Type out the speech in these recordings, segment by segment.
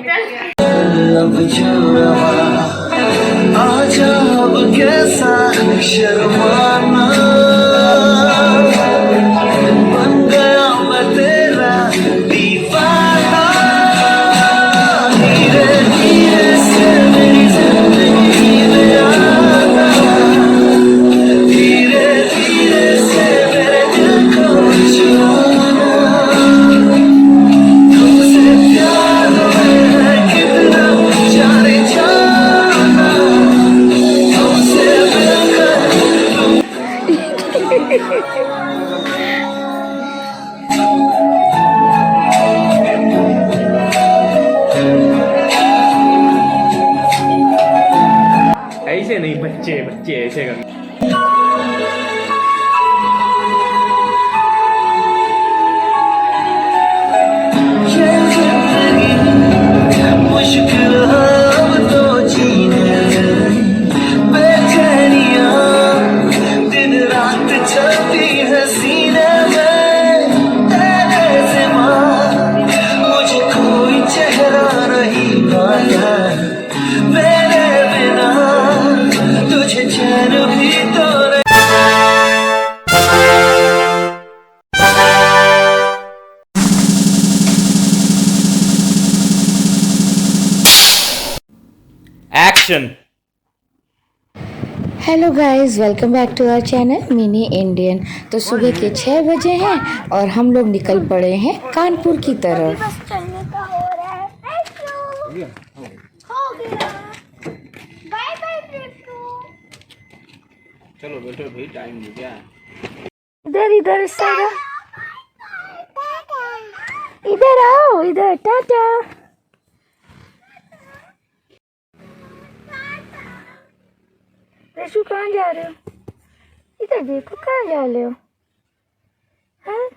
आजा अब कैसा शर्माना बन गया मैं तेरा दीवाना धीरे धीरे से मेरी जिंदगी में आना धीरे धीरे से मेरे दिल को छुआना तुमसे प्यार है कितना जाने जाना तुमसे ऐसे नहीं, बच्चे बच्चे ऐसे कर। ये जिंदगी मुश्किल है अब तो जीने बेचैनियां दिन रात चलती है सीने में तेरे सिवा मुझे कोई चेहरा नहीं पाया मेरे बिना तुझे चैन भी तो action. Hello guys, welcome back to our channel mini Indian. तो सुबह के 6 बजे हैं और हम लोग निकल पड़े हैं कानपुर की तरफ। बस चलने का हो रहा है। हो गया। Bye bye Printu. चलो बैठो भाई, टाइम हो गया। इधर सारा इधर आओ, इधर टाटा। रशु कहाँ जा रहे हो? इधर देखो, कहाँ जा रहे हो? हाँ?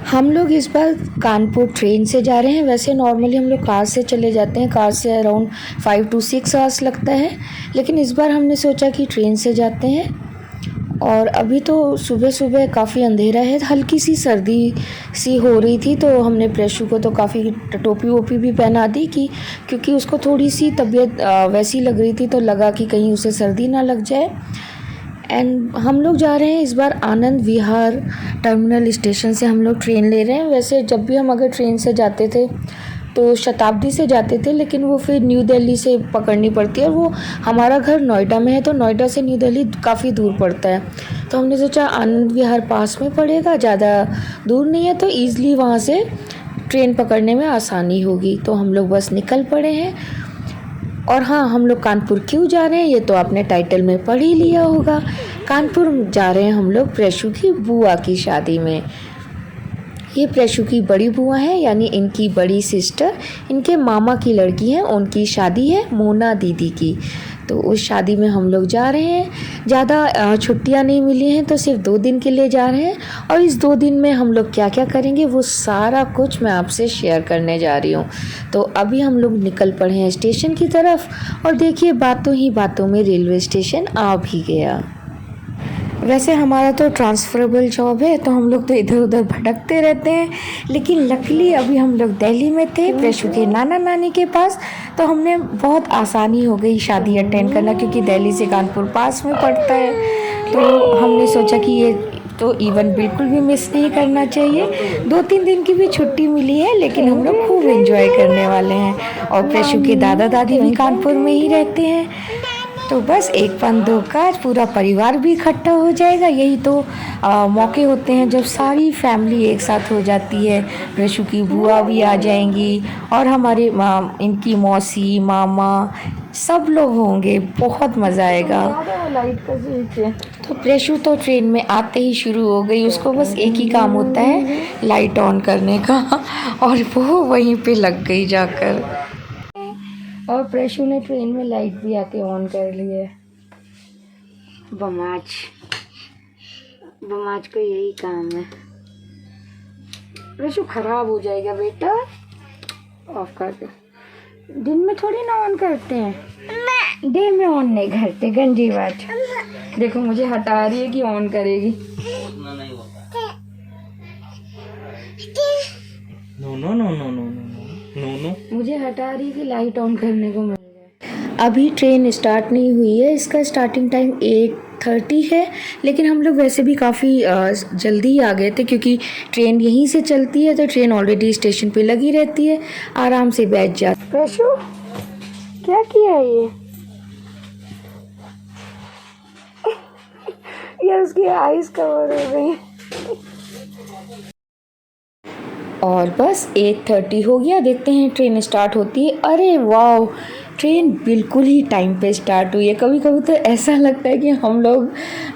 हम लोग इस बार कानपुर ट्रेन से जा रहे हैं। वैसे नॉर्मली हम लोग कार से चले जाते हैं, कार से अराउंड 5 to 6 आवर्स लगता है, लेकिन इस बार हमने सोचा कि ट्रेन से जाते हैं। और अभी तो सुबह सुबह काफ़ी अंधेरा है, हल्की सी सर्दी सी हो रही थी, तो हमने प्रेशू को तो काफ़ी टोपी वोपी भी पहना दी कि क्योंकि उसको थोड़ी सी तबीयत वैसी लग रही थी, तो लगा कि कहीं उसे सर्दी ना लग जाए। एंड हम लोग जा रहे हैं इस बार आनंद विहार टर्मिनल स्टेशन से हम लोग ट्रेन ले रहे हैं। वैसे जब भी हम अगर ट्रेन से जाते थे तो शताब्दी से जाते थे, लेकिन वो फिर न्यू दिल्ली से पकड़नी पड़ती है, और वो हमारा घर नोएडा में है, तो नोएडा से न्यू दिल्ली काफ़ी दूर पड़ता है। तो हमने सोचा आनंद विहार पास में पड़ेगा, ज़्यादा दूर नहीं है, तो ईज़िली वहाँ से ट्रेन पकड़ने में आसानी होगी। तो हम लोग बस निकल पड़े हैं। और हाँ, हम लोग कानपुर क्यों जा रहे हैं ये तो आपने टाइटल में पढ़ ही लिया होगा। कानपुर जा रहे हैं हम लोग प्रेशू की बुआ की शादी में। ये प्रेशू की बड़ी बुआ है, यानी इनकी बड़ी सिस्टर, इनके मामा की लड़की है, उनकी शादी है मोना दीदी की। तो उस शादी में हम लोग जा रहे हैं। ज़्यादा छुट्टियां नहीं मिली हैं, तो सिर्फ 2 दिन के लिए जा रहे हैं। और इस 2 दिन में हम लोग क्या क्या करेंगे वो सारा कुछ मैं आपसे शेयर करने जा रही हूँ। तो अभी हम लोग निकल पड़े हैं स्टेशन की तरफ, और देखिए बातों ही बातों में रेलवे स्टेशन आ भी गया। वैसे हमारा तो ट्रांसफरेबल जॉब है, तो हम लोग तो इधर उधर भटकते रहते हैं, लेकिन लकीली अभी हम लोग दिल्ली में थे प्रेशू के नाना नानी के पास, तो हमने बहुत आसानी हो गई शादी अटेंड करना, क्योंकि दिल्ली से कानपुर पास में पड़ता है। तो हमने सोचा कि ये तो इवेंट बिल्कुल भी मिस नहीं करना चाहिए। 2-3 दिन की भी छुट्टी मिली है, लेकिन हम लोग खूब एंजॉय करने वाले हैं। और प्रेशू के दादा दादी भी कानपुर में ही रहते हैं, तो बस एक पन दो काज, पूरा परिवार भी इकट्ठा हो जाएगा। यही तो मौके होते हैं जब सारी फैमिली एक साथ हो जाती है। प्रेशू की बुआ भी आ जाएंगी, और हमारे इनकी मौसी मामा सब लोग होंगे, बहुत मज़ा आएगा। तो प्रेशू तो ट्रेन में आते ही शुरू हो गई, उसको बस एक ही काम होता है लाइट ऑन करने का, और वो वहीं पे लग गई जाकर। और प्रेशू ने ट्रेन में लाइट भी आके ऑन कर ली है। बमाज को यही काम है। प्रेशू खराब हो जाएगा बेटा, ऑफ कर दे। दिन में थोड़ी ना ऑन करते हैं, डे में ऑन नहीं करते, गंदी बात। देखो मुझे हटा रही है कि ऑन करेगी। No no no no no no no no. मुझे हटा रही कि लाइट ऑन करने को मिल गया। अभी ट्रेन स्टार्ट नहीं हुई है, इसका स्टार्टिंग टाइम 8:30 है, लेकिन हम लोग वैसे भी काफ़ी जल्दी ही आ गए थे क्योंकि ट्रेन यहीं से चलती है, तो ट्रेन ऑलरेडी स्टेशन पे लगी रहती है, आराम से बैठ जाते। प्रशु क्या किया है ये उसकी आईज कवर हो गई। और बस 8:30 हो गया, देखते हैं ट्रेन स्टार्ट होती है। अरे वाह, ट्रेन बिल्कुल ही टाइम पे स्टार्ट हुई है। कभी कभी तो ऐसा लगता है कि हम लोग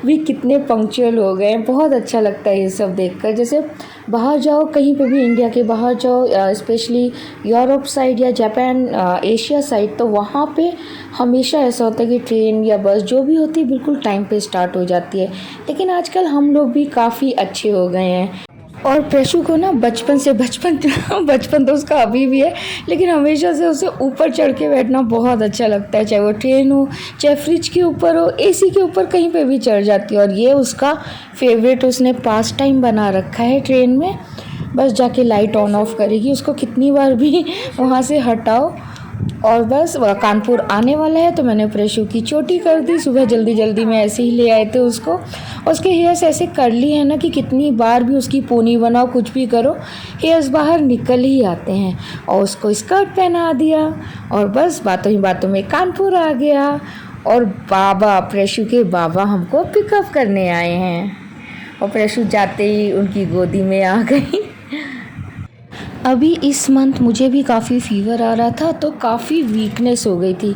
भी कितने पंक्चुअल हो गए हैं। बहुत अच्छा लगता है ये सब देखकर। जैसे बाहर जाओ, कहीं पे भी इंडिया के बाहर जाओ, स्पेशली यूरोप साइड या जापान, एशिया साइड, तो वहाँ पे हमेशा ऐसा होता है कि ट्रेन या बस जो भी होती है बिल्कुल टाइम पे स्टार्ट हो जाती है। लेकिन आजकल हम लोग भी काफ़ी अच्छे हो गए हैं। और प्रशु को ना बचपन तो उसका अभी भी है, लेकिन हमेशा से उसे ऊपर चढ़ के बैठना बहुत अच्छा लगता है। चाहे वो ट्रेन हो, चाहे फ्रिज के ऊपर हो, एसी के ऊपर, कहीं पे भी चढ़ जाती है। और ये उसका फेवरेट उसने पास टाइम बना रखा है ट्रेन में। बस जाके लाइट ऑन ऑफ करेगी, उसको कितनी बार भी वहाँ से हटाओ। और बस कानपुर आने वाला है, तो मैंने प्रशु की चोटी कर दी। सुबह जल्दी जल्दी में ऐसे ही ले आए थे उसको। उसके हेयर्स ऐसे कर्ली है ना कि कितनी बार भी उसकी पोनी बनाओ, कुछ भी करो, हेयर्स बाहर निकल ही आते हैं। और उसको स्कर्ट पहना दिया और बस बातों ही बातों में कानपुर आ गया। और बाबा, प्रशु के बाबा हमको पिकअप करने आए हैं और प्रशु जाते ही उनकी गोदी में आ गई। अभी इस मंथ मुझे भी काफ़ी फ़ीवर आ रहा था, तो काफ़ी वीकनेस हो गई थी।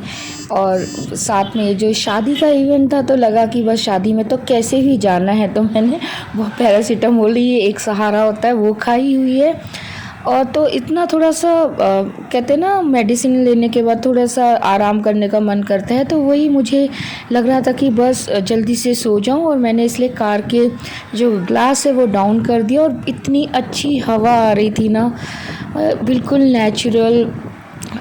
और साथ में जो शादी का इवेंट था, तो लगा कि बस शादी में तो कैसे भी जाना है, तो मैंने वो पैरासीटामोल, ये एक सहारा होता है, वो खाई हुई है। और तो इतना थोड़ा सा कहते हैं ना, मेडिसिन लेने के बाद थोड़ा सा आराम करने का मन करता है, तो वही मुझे लग रहा था कि बस जल्दी से सो जाऊं। और मैंने इसलिए कार के जो ग्लास है वो डाउन कर दिया। और इतनी अच्छी हवा आ रही थी ना, बिल्कुल नेचुरल।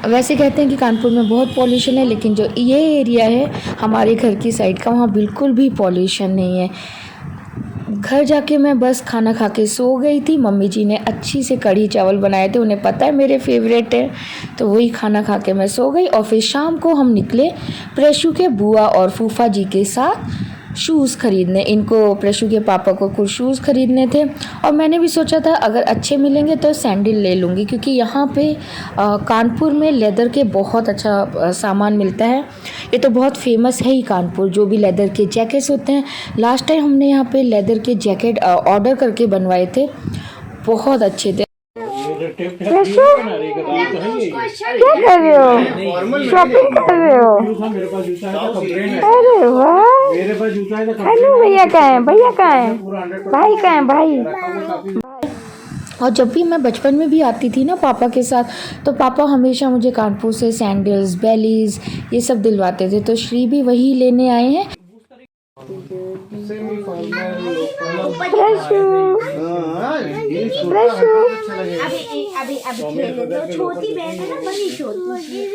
वैसे कहते हैं कि कानपुर में बहुत पॉल्यूशन है, लेकिन जो ये एरिया है हमारे घर की साइड का, वहाँ बिल्कुल भी पॉल्यूशन नहीं है। घर जाके मैं बस खाना खा के सो गई थी। मम्मी जी ने अच्छी से कढ़ी चावल बनाए थे, उन्हें पता है मेरे फेवरेट है, तो वही खाना खा के मैं सो गई। और फिर शाम को हम निकले प्रशु के बुआ और फूफा जी के साथ शूज़ ख़रीदने। इनको, प्रशु के पापा को कुछ शूज़ ख़रीदने थे। और मैंने भी सोचा था अगर अच्छे मिलेंगे तो सैंडल ले लूँगी, क्योंकि यहाँ पे कानपुर में लेदर के बहुत अच्छा सामान मिलता है। ये तो बहुत फेमस है ही कानपुर, जो भी लेदर के जैकेट्स होते हैं। लास्ट टाइम हमने यहाँ पे लेदर के जैकेट ऑर्डर करके बनवाए थे, बहुत अच्छे थे। प्रशु, क्या कर रहे हो? शॉपिंग कर रहे हो? मेरे पास जूता है तो कंप्लेंट है। अरे वाह, मेरे पास जूता है तो हेलो, भैया कहाँ है? भैया कहाँ है? भाई कहाँ है? भाई। और जब भी मैं बचपन में भी आती थी ना पापा के साथ, तो पापा हमेशा मुझे कानपुर से सैंडल्स, बेलीज, ये सब दिलवाते थे। तो श्री भी वही लेने आए हैं। अभी खेले तो छोटी बहन है ना, बड़ी छोटी।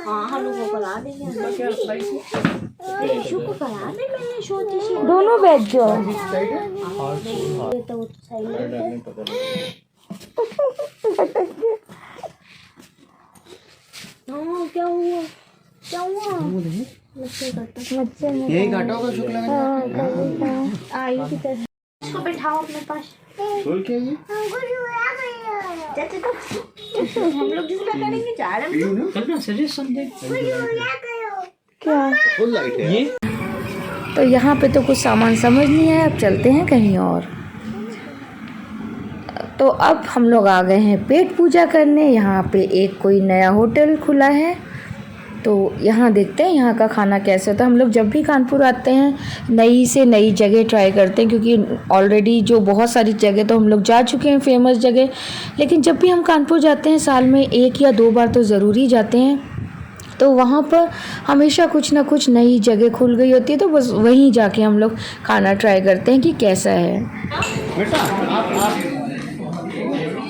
हाँ, हम लोग को करा देंगे, प्रशु को करा देंगे, मैंने छोटी सी दोनों बैठ जाओ। तो साइलेंट क्या हुआ? क्या हुआ? यही घाटों का शुक्ल आई की तरह इसको बिठाओ अपने पास। छोड़ के ये हम लोग जिसका करेंगे जा रहे हैं। चलना सजेशन दे। क्या फुल लाइट है ये। तो यहाँ पे तो कुछ सामान समझ नहीं आया, अब चलते हैं कहीं और। तो अब हम लोग आ गए हैं पेट पूजा करने। यहाँ पे एक कोई नया होटल खुला है, तो यहाँ देखते हैं यहाँ का खाना कैसे होता है। हम लोग जब भी कानपुर आते हैं नई से नई जगह ट्राई करते हैं, क्योंकि ऑलरेडी जो बहुत सारी जगह तो हम लोग जा चुके हैं फेमस जगह, लेकिन जब भी हम कानपुर जाते हैं साल में 1 या 2 बार तो ज़रूर ही जाते हैं। तो वहाँ पर हमेशा कुछ ना कुछ नई जगह खुल गई होती है, तो बस वहीं जाके हम लोग खाना ट्राई करते हैं कि कैसा है। बेटा आप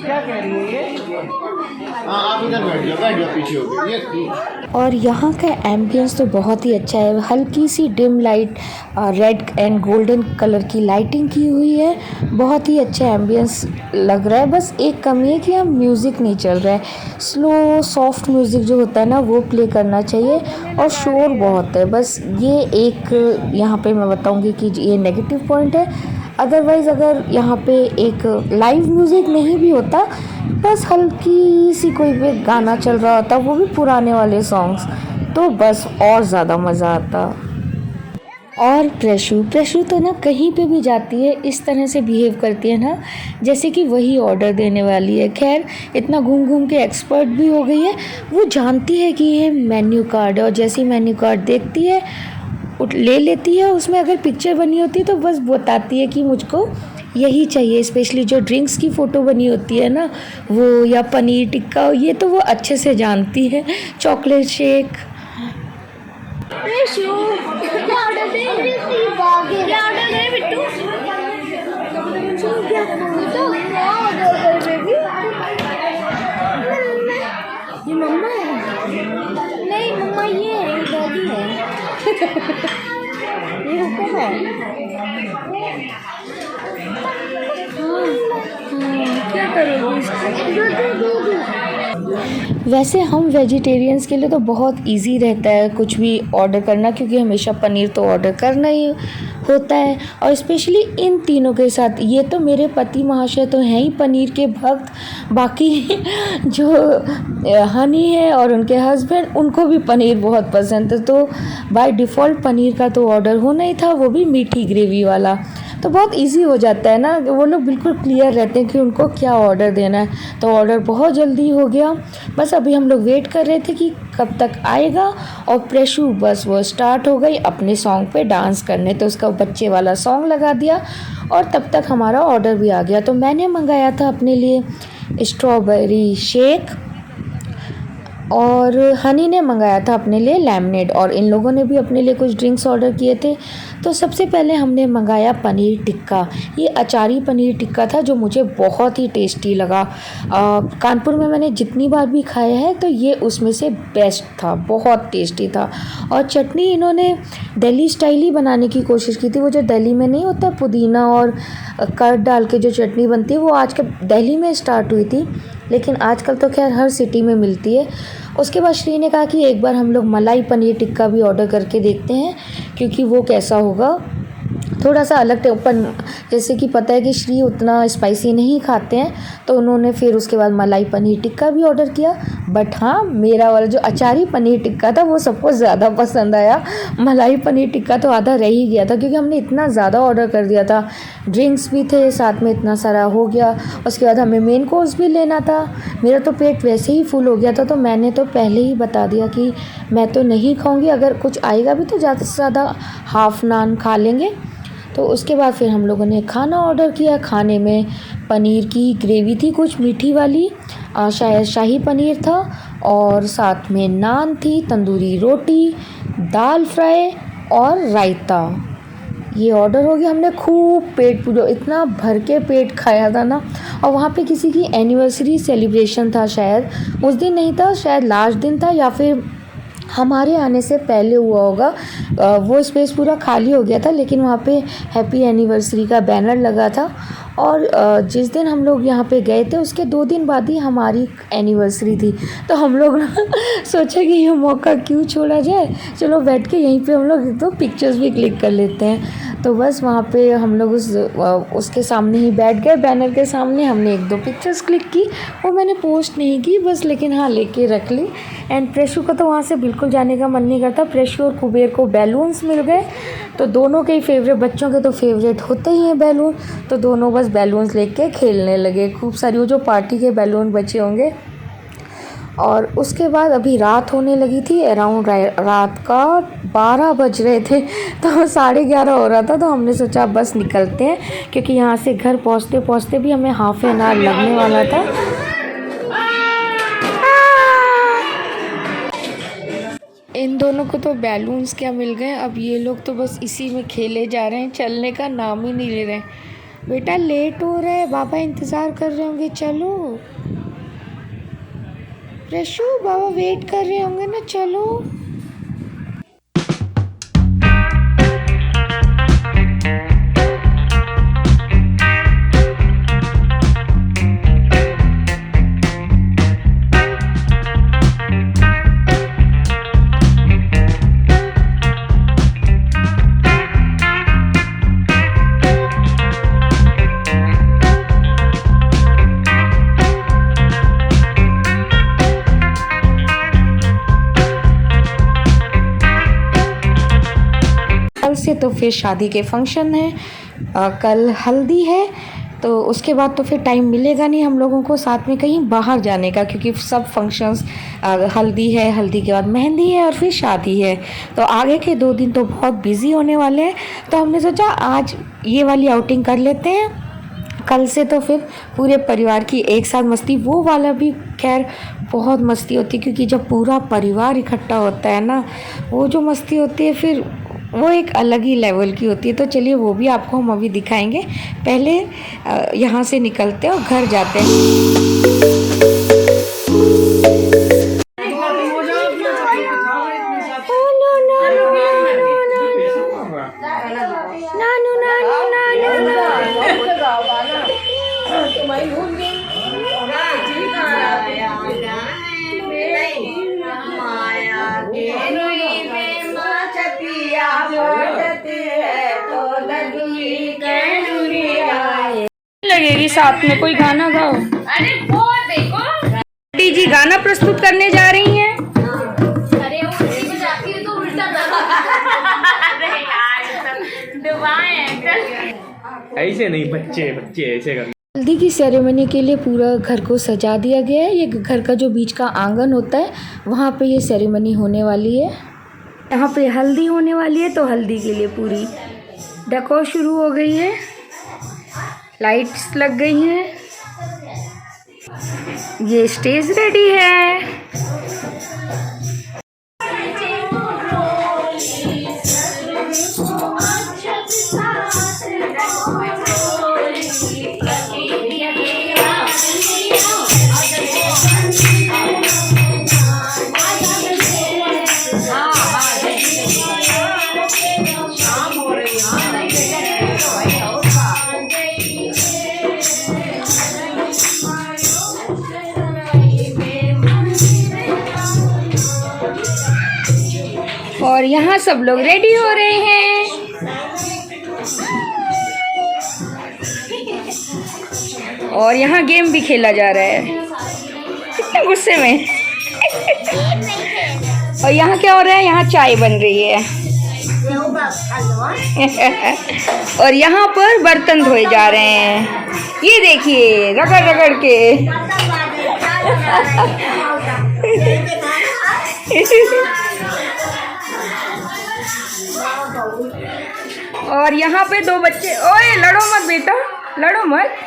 क्या कह रही है ये? आप इधर बैठ जाओ पीछे हो गए ये। और यहाँ का एम्बियंस तो बहुत ही अच्छा है। हल्की सी dim light red and golden colour की लाइटिंग की हुई है, बहुत ही अच्छा एम्बियंस लग रहा है। बस एक कमी है कि हम म्यूज़िक नहीं चल रहा है, स्लो सॉफ्ट म्यूज़िक जो होता है ना वो प्ले करना चाहिए, और शोर बहुत है। बस ये एक यहाँ पे मैं बताऊँगी कि ये नेगेटिव पॉइंट है। अदरवाइज़ अगर यहाँ पे एक लाइव म्यूज़िक नहीं भी होता, बस हल्की सी कोई भी गाना चल रहा होता, वो भी पुराने वाले सॉन्ग्स, तो बस और ज़्यादा मज़ा आता। और प्रेशू तो ना कहीं पे भी जाती है इस तरह से बिहेव करती है ना जैसे कि वही ऑर्डर देने वाली है। खैर इतना घूम घूम के एक्सपर्ट भी हो गई है, वो जानती है कि ये मेन्यू कार्ड है, और जैसे ही मेन्यू कार्ड देखती है ले लेती है। उसमें अगर पिक्चर बनी होती है तो बस बताती है कि मुझको यही चाहिए। स्पेशली जो ड्रिंक्स की फ़ोटो बनी होती है ना वो, या पनीर टिक्का, ये तो वो अच्छे से जानती है। Chocolate shake. प्रेशू क्या ऑर्डर दे? क्या ऑर्डर दे बिट्टू? क्या ऑर्डर कर बेबी? ये मम्मा है? नहीं मम्मा ये है, डैडी है। ये हुक्म है। क्या करोगी? वैसे हम वेजिटेरियंस के लिए तो बहुत इजी रहता है कुछ भी ऑर्डर करना, क्योंकि हमेशा पनीर तो ऑर्डर करना ही होता है। और स्पेशली इन तीनों के साथ, ये तो मेरे पति महाशय तो हैं ही पनीर के भक्त, बाकी जो हनी है और उनके हस्बैंड, उनको भी पनीर बहुत पसंद है। तो बाय डिफ़ॉल्ट पनीर का तो ऑर्डर होना ही था, वो भी मीठी ग्रेवी वाला। तो बहुत इजी हो जाता है ना, वो लोग बिल्कुल क्लियर रहते हैं कि उनको क्या ऑर्डर देना है। तो ऑर्डर बहुत जल्दी हो गया। बस अभी हम लोग वेट कर रहे थे कि कब तक आएगा, और प्रेशू बस वो स्टार्ट हो गई अपने सॉन्ग पे डांस करने। तो उसका बच्चे वाला सॉन्ग लगा दिया, और तब तक हमारा ऑर्डर भी आ गया। तो मैंने मंगाया था अपने लिए स्ट्रॉबेरी शेक, और हनी ने मंगाया था अपने लिए लेमनेड, और इन लोगों ने भी अपने लिए कुछ ड्रिंक्स ऑर्डर किए थे। तो सबसे पहले हमने मंगाया पनीर टिक्का। ये अचारी पनीर टिक्का था जो मुझे बहुत ही टेस्टी लगा। कानपुर में मैंने जितनी बार भी खाया है तो ये उसमें से बेस्ट था, बहुत टेस्टी था। और चटनी इन्होंने दिल्ली स्टाइल ही बनाने की कोशिश की थी। वो जो दिल्ली में नहीं होता पुदीना और कर्ड डाल के जो चटनी बनती है, वो आजकल दिल्ली में स्टार्ट हुई थी, लेकिन आजकल तो खैर हर सिटी में मिलती है। उसके बाद श्री ने कहा कि एक बार हम लोग मलाई पनीर टिक्का भी ऑर्डर करके देखते हैं, क्योंकि वो कैसा होगा, थोड़ा सा अलग टेपन। जैसे कि पता है कि श्री उतना स्पाइसी नहीं खाते हैं, तो उन्होंने फिर उसके बाद मलाई पनीर टिक्का भी ऑर्डर किया। बट हाँ, मेरा वाला जो अचारी पनीर टिक्का था वो सबको ज़्यादा पसंद आया। मलाई पनीर टिक्का तो आधा रह ही गया था, क्योंकि हमने इतना ज़्यादा ऑर्डर कर दिया था, ड्रिंक्स भी थे साथ में, इतना सारा हो गया। उसके बाद हमें मेन कोर्स भी लेना था। मेरा तो पेट वैसे ही फुल हो गया था, तो मैंने तो पहले ही बता दिया कि मैं तो नहीं खाऊँगी, अगर कुछ आएगा भी तो ज़्यादा से ज़्यादा हाफ़ नान खा लेंगे। तो उसके बाद फिर हम लोगों ने खाना ऑर्डर किया। खाने में पनीर की ग्रेवी थी कुछ मीठी वाली, शायद शाही पनीर था, और साथ में नान थी, तंदूरी रोटी, दाल फ्राई और रायता। ये ऑर्डर हो गया। हमने खूब पेट पूरा इतना भर के पेट खाया था ना। और वहाँ पे किसी की एनिवर्सरी सेलिब्रेशन था, शायद उस दिन नहीं था, शायद लास्ट दिन था, या फिर हमारे आने से पहले हुआ होगा। वो स्पेस पूरा खाली हो गया था, लेकिन वहाँ पे हैप्पी एनिवर्सरी का बैनर लगा था। और जिस दिन हम लोग यहाँ पे गए थे उसके 2 दिन बाद ही हमारी एनिवर्सरी थी। तो हम लोग सोचा कि ये मौका क्यों छोड़ा जाए, चलो बैठ के यहीं पे हम लोग 2 पिक्चर्स भी क्लिक कर लेते हैं। तो बस वहाँ पे हम लोग उसके सामने ही बैठ गए, बैनर के सामने। हमने 1-2 पिक्चर्स क्लिक की, वो मैंने पोस्ट नहीं की बस, लेकिन हाँ लेके रख ली। एंड प्रेशू को तो वहाँ से बिल्कुल जाने का मन नहीं करता। प्रेशू और कुबेर को बैलून्स मिल गए, तो दोनों के ही फेवरेट, बच्चों के तो फेवरेट होते ही हैं बैलून, तो दोनों बस बैलून्स लेके खेलने लगे खूब सारी, वो जो पार्टी के बैलून बचे होंगे। और उसके बाद अभी रात होने लगी थी, अराउंड रात का 12 बज रहे थे, तो 11:30 हो रहा था। तो हमने सोचा बस निकलते हैं, क्योंकि यहाँ से घर पहुँचते पहुँचते भी हमें हाफ एन आवर लगने वाला था। इन दोनों को तो बैलून्स क्या मिल गए, अब ये लोग तो बस इसी में खेले जा रहे हैं, चलने का नाम ही नहीं ले रहे हैं। बेटा लेट हो रहा है, पापा इंतज़ार कर रहे होंगे, चलो। प्रशु बाबा वेट कर रहे होंगे ना, चलो। कल से तो फिर शादी के फंक्शन है, कल हल्दी है, तो उसके बाद तो फिर टाइम मिलेगा नहीं हम लोगों को साथ में कहीं बाहर जाने का, क्योंकि सब फंक्शंस, हल्दी है, हल्दी के बाद मेहंदी है और फिर शादी है, तो आगे के 2 दिन तो बहुत बिजी होने वाले हैं। तो हमने सोचा आज ये वाली आउटिंग कर लेते हैं, कल से तो फिर पूरे परिवार की एक साथ मस्ती। वो वाला भी खैर बहुत मस्ती होती है, क्योंकि जब पूरा परिवार इकट्ठा होता है ना, वो जो मस्ती होती है फिर वो एक अलग ही लेवल की होती है। तो चलिए वो भी आपको हम अभी दिखाएंगे। पहले यहाँ से निकलते हैं और घर जाते हैं। लगेगी साथ में कोई गाना गाओ। अरे वो देखो टी जी गाना प्रस्तुत करने जा रही हैं। अरे वो उल्टी को जाती है तो उल्टा अरे यार दुआएं ऐसे नहीं, बच्चे बच्चे ऐसे कर। हल्दी की सेरेमनी के लिए पूरा घर को सजा दिया गया है। ये घर का जो बीच का आंगन होता है वहाँ पे ये सेरेमनी होने वाली है। यहाँ पे हल्दी होने वाली है, तो हल्दी के लिए पूरी डेकोर शुरू हो गई है, लाइट्स लग गई हैं, ये स्टेज रेडी है। और यहाँ सब लोग रेडी हो रहे हैं। और यहाँ गेम भी खेला जा रहा है, कितने गुस्से में। और यहाँ क्या हो रहा है, यहाँ चाय बन रही है। और यहाँ पर बर्तन धोए जा रहे हैं, ये देखिए रगड़ रगड़ के। और यहाँ पे 2 बच्चे, ओए लड़ो मत बेटा, लड़ो मत।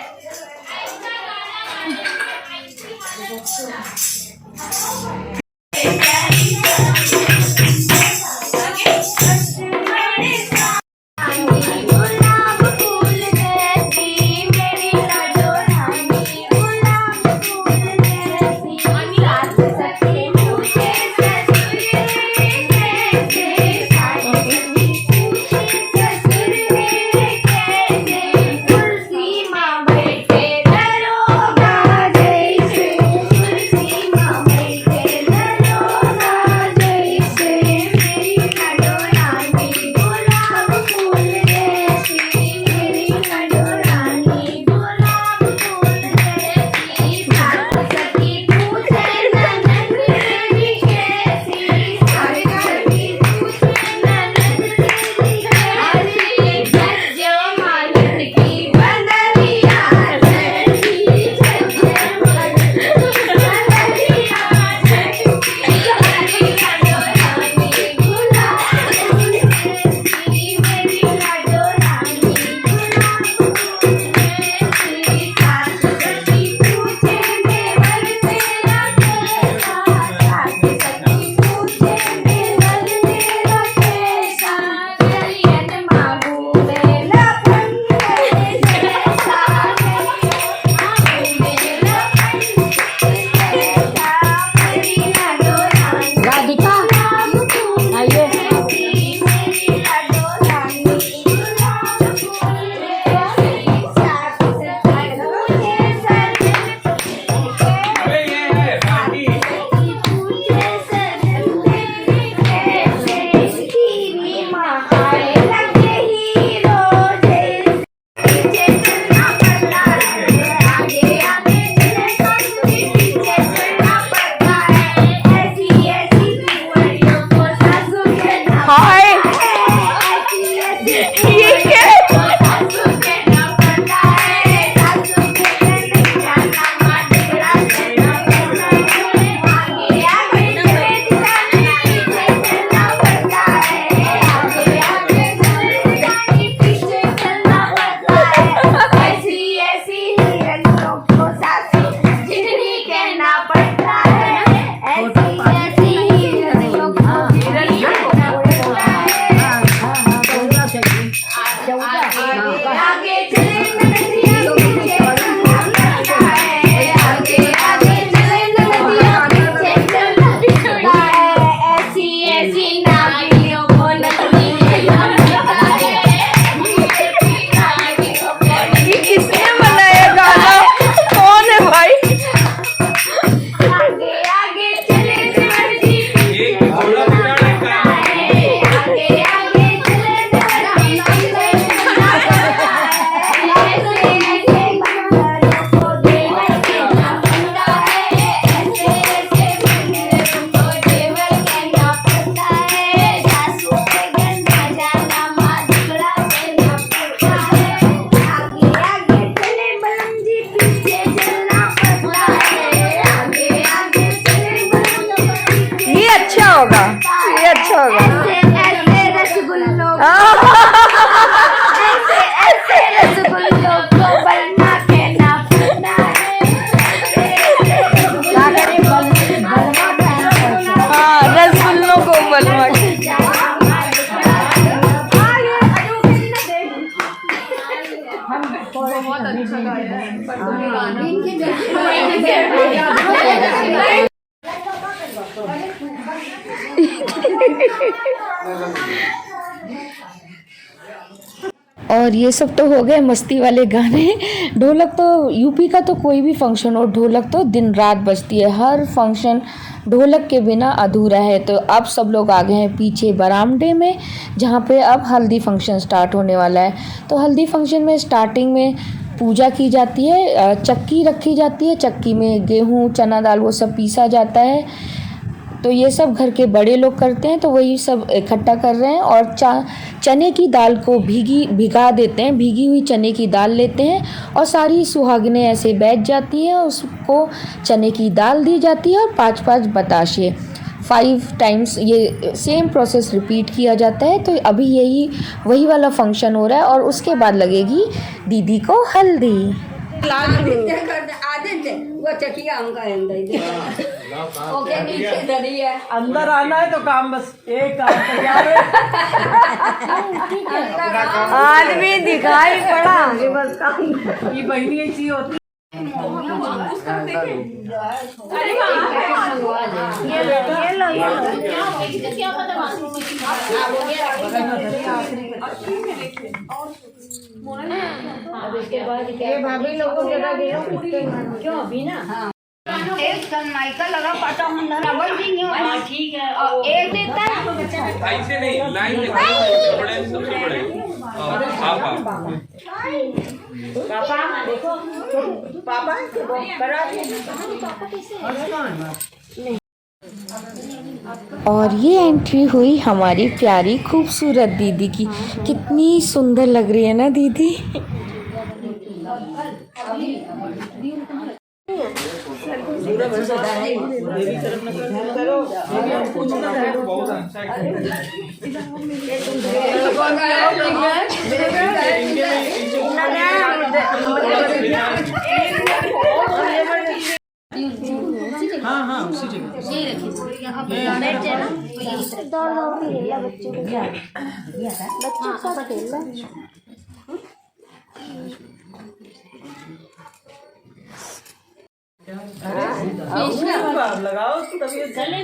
होगा? ऐसे रसगुल्लों ऐसे रसगुल्लों को बनना के ना फूटना हाँ, रसगुल्लों को बलवा के। और ये सब तो हो गए मस्ती वाले गाने। ढोलक तो यूपी का तो कोई भी फंक्शन हो, ढोलक तो दिन रात बजती है। हर फंक्शन ढोलक के बिना अधूरा है। तो अब सब लोग आ गए हैं पीछे बरामदे में, जहाँ पे अब हल्दी फंक्शन स्टार्ट होने वाला है। तो हल्दी फंक्शन में स्टार्टिंग में पूजा की जाती है, चक्की रखी जाती है, चक्की में गेहूँ चना दाल वो सब पीसा जाता है। तो ये सब घर के बड़े लोग करते हैं, तो वही सब इकट्ठा कर रहे हैं। और चने की दाल को भिगा देते हैं, भीगी हुई चने की दाल लेते हैं और सारी सुहागनें ऐसे बैठ जाती हैं, उसको चने की दाल दी जाती है और 5-5 बताशे 5 टाइम्स ये सेम प्रोसेस रिपीट किया जाता है। तो अभी वही वाला फंक्शन हो रहा है और उसके बाद लगेगी दीदी को हल्दी। अंदर आना है तो काम बस एक काम तैयार है। आदमी दिखाई पड़ा बस काम ये बहनी ऐसी होती भाभी लोगों क्यों अभी ना एक सनमाइका लगा पाता हूँ ठीक है एक देता है ऐसे नहीं, लाइन में खड़े सबसे बड़े आप पापा देखो पापा करा और ये एंट्री हुई हमारी प्यारी खूबसूरत दीदी की। कितनी सुंदर लग रही है ना दीदी। हाँ उसी जगह लगाओ तभी गले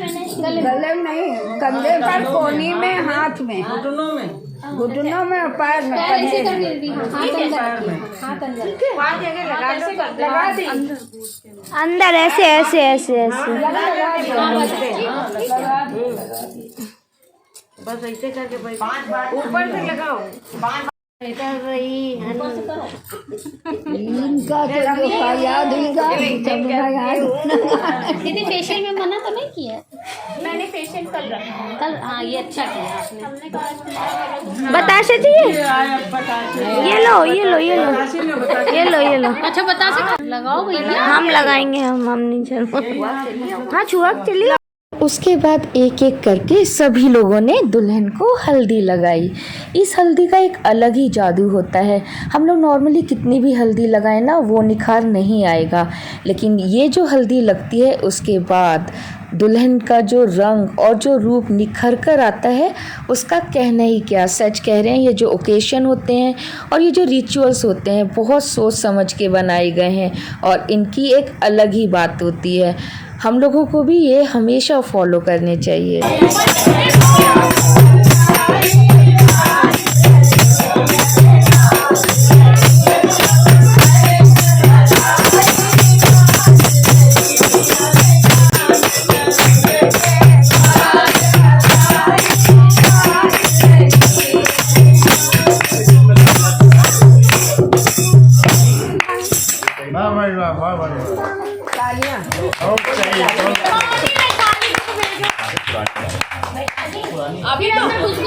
में नहीं कंधे पर कोनी में हाथ में घुटनों में और पैर में अंदर ऐसे ऐसे ऐसे ऐसे बस ऐसे करके भाई ऊपर से लगाओ। इनका तो याद दीदी फेशियल में मना तो नहीं किया? मैंने फेशियल कल रखा कल। हाँ ये अच्छा किया आपने। बताशे चाहिए? ये लो ये लो ये लो ये लो ये लो। अच्छा बताशे लगाओ भैया। हम लगाएंगे हम नहीं चल। हाँ छुआ चलिए। उसके बाद एक एक करके सभी लोगों ने दुल्हन को हल्दी लगाई। इस हल्दी का एक अलग ही जादू होता है। हम लोग नॉर्मली कितनी भी हल्दी लगाएं ना वो निखार नहीं आएगा, लेकिन ये जो हल्दी लगती है उसके बाद दुल्हन का जो रंग और जो रूप निखर कर आता है उसका कहना ही क्या। सच कह रहे हैं, ये जो ओकेशन होते हैं और ये जो रिचुअल्स होते हैं बहुत सोच समझ के बनाए गए हैं और इनकी एक अलग ही बात होती है। हम लोगों को भी ये हमेशा फॉलो करने चाहिए।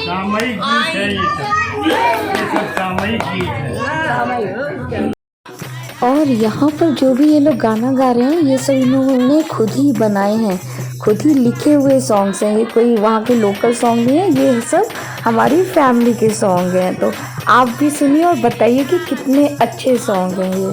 सामयिक गीत है ये सब सामयिक गीत है। और यहाँ पर जो भी ये लोग गाना गा रहे हैं ये सब इन्होंने खुद ही बनाए हैं, खुद ही लिखे हुए सॉन्ग्स हैं, ये कोई वहाँ के लोकल सॉन्ग नहीं है, ये सब हमारी फैमिली के सॉन्ग हैं। तो आप भी सुनिए और बताइए कि कितने अच्छे सॉन्ग हैं ये।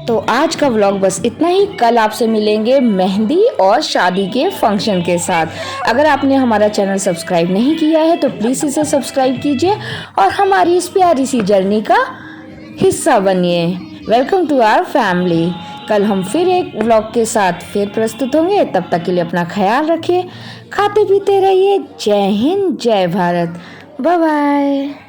तो आज का व्लॉग बस इतना ही। कल आपसे मिलेंगे मेहंदी और शादी के फंक्शन के साथ। अगर आपने हमारा चैनल सब्सक्राइब नहीं किया है तो प्लीज़ इसे सब्सक्राइब कीजिए और हमारी इस प्यारी सी जर्नी का हिस्सा बनिए। Welcome to our family. कल हम फिर एक व्लॉग के साथ फिर प्रस्तुत होंगे। तब तक के लिए अपना ख्याल रखिए, खाते पीते रहिए। जय हिंद, जय भारत, बाय बाय।